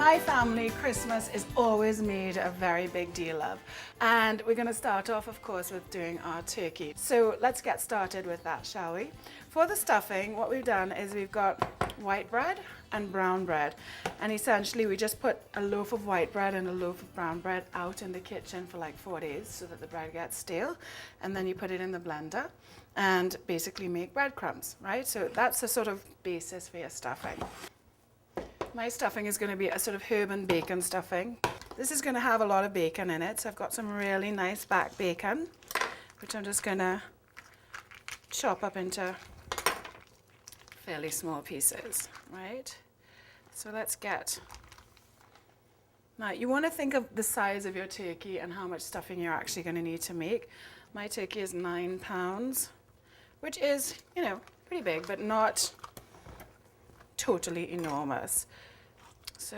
my family, Christmas is always made a very big deal of. And we're going to start off, of course, with doing our turkey. So let's get started with that, shall we? For the stuffing, what we've done is we've got white bread and brown bread. And essentially, we just put a loaf of white bread and a loaf of brown bread out in the kitchen for like 4 days so that the bread gets stale. And then you put it in the blender and basically make breadcrumbs, right? So that's the sort of basis for your stuffing. My stuffing is going to be a sort of herb and bacon stuffing. This is going to have a lot of bacon in it. So I've got some really nice back bacon, which I'm just going to chop up into fairly small pieces, right? So let's get... Now, you want to think of the size of your turkey and how much stuffing you're actually going to need to make. My turkey is 9 pounds, which is, you know, pretty big, but not totally enormous. So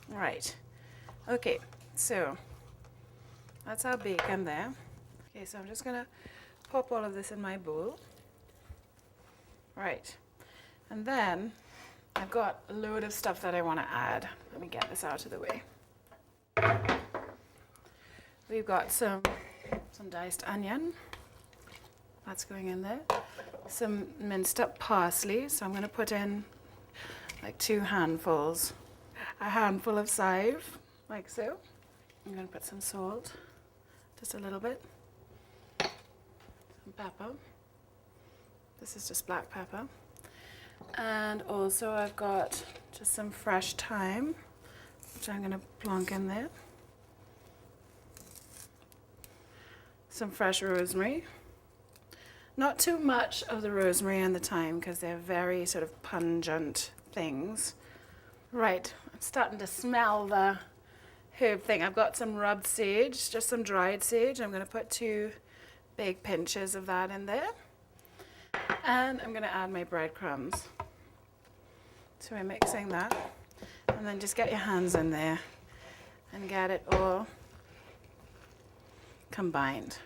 right, okay, so that's our bacon there. Okay, so I'm just gonna pop all of this in my bowl. Right, and then I've got a load of stuff that I want to add. Let me get this out of the way. We've got some diced onion. That's going in there. Some minced up parsley. So I'm going to put in like 2 handfuls. A handful of chive, like so. I'm going to put some salt, just a little bit. Some pepper. This is just black pepper. And also I've got just some fresh thyme, which I'm going to plonk in there. Some fresh rosemary. Not too much of the rosemary and the thyme because they're very sort of pungent things. Right, I'm starting to smell the herb thing. I've got some rubbed sage, just some dried sage. I'm going to put 2 big pinches of that in there. And I'm going to add my breadcrumbs. So we're mixing that. And then just get your hands in there and get it all combined.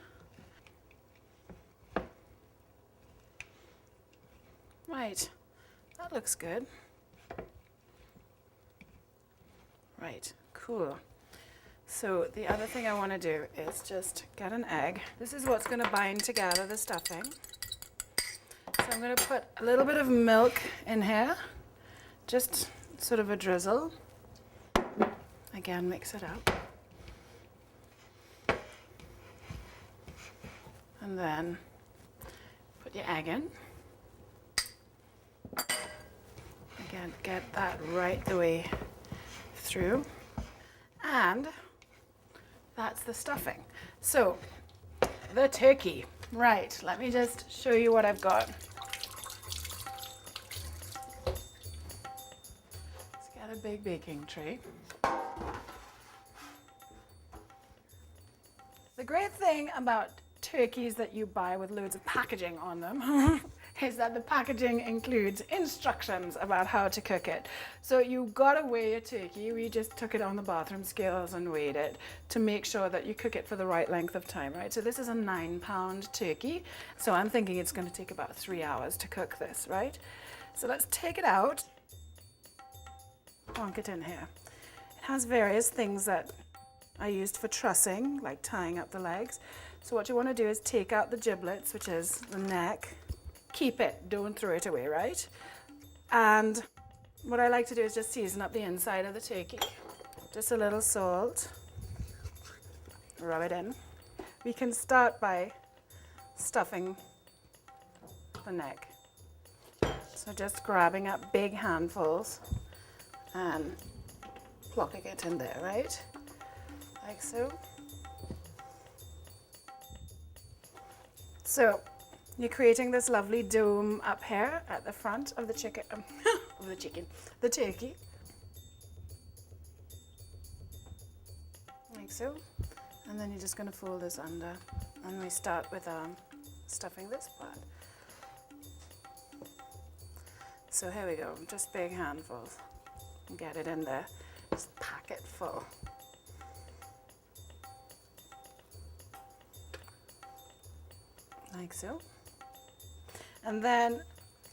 Right, that looks good. Right, cool. So the other thing I want to do is just get an egg. This is what's going to bind together the stuffing. So I'm going to put a little bit of milk in here, just sort of a drizzle. Again, mix it up. And then put your egg in. Again, get that right the way through. And that's the stuffing. So, the turkey. Right, let me just show you what I've got. Let's get a big baking tray. The great thing about turkeys that you buy with loads of packaging on them is that the packaging includes instructions about how to cook it. So you gotta weigh your turkey. We just took it on the bathroom scales and weighed it to make sure that you cook it for the right length of time, right? So this is a 9-pound turkey. So I'm thinking it's gonna take about 3 hours to cook this, right? So let's take it out, plonk it in here. It has various things that I used for trussing, like tying up the legs. So what you wanna do is take out the giblets, which is the neck. Keep it, don't throw it away, right? And what I like to do is just season up the inside of the turkey. Just a little salt. Rub it in. We can start by stuffing the neck. So just grabbing up big handfuls and plopping it in there, right? Like so. So you're creating this lovely dome up here at the front of the the turkey. Like so. And then you're just going to fold this under. And we start with stuffing this part. So here we go, just big handfuls. Get it in there, just pack it full. Like so. And then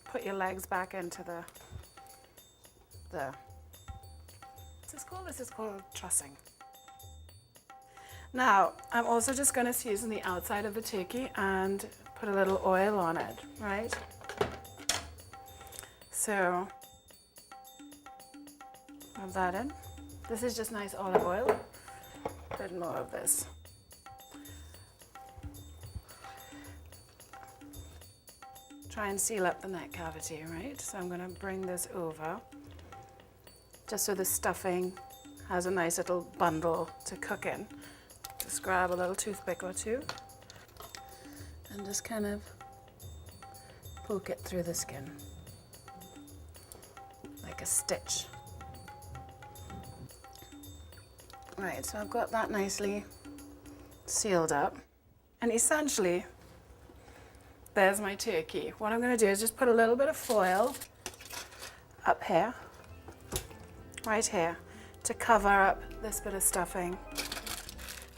put your legs back into the what's this called? This is called trussing. Now, I'm also just going to season the outside of the turkey and put a little oil on it, right? So, rub that in. This is just nice olive oil. A bit more of this. Try and seal up the neck cavity, right? So I'm going to bring this over, just so the stuffing has a nice little bundle to cook in. Just grab a little toothpick or two and just kind of poke it through the skin like a stitch. Right, so I've got that nicely sealed up, and essentially there's my turkey. What I'm going to do is just put a little bit of foil up here, right here, to cover up this bit of stuffing.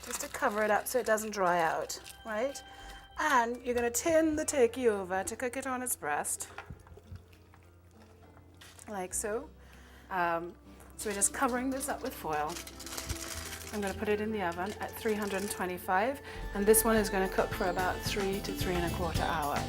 Just to cover it up so it doesn't dry out, right? And you're going to turn the turkey over to cook it on its breast, like so. So we're just covering this up with foil. I'm going to put it in the oven at 325, and this one is going to cook for about 3 to 3 1/4 hours.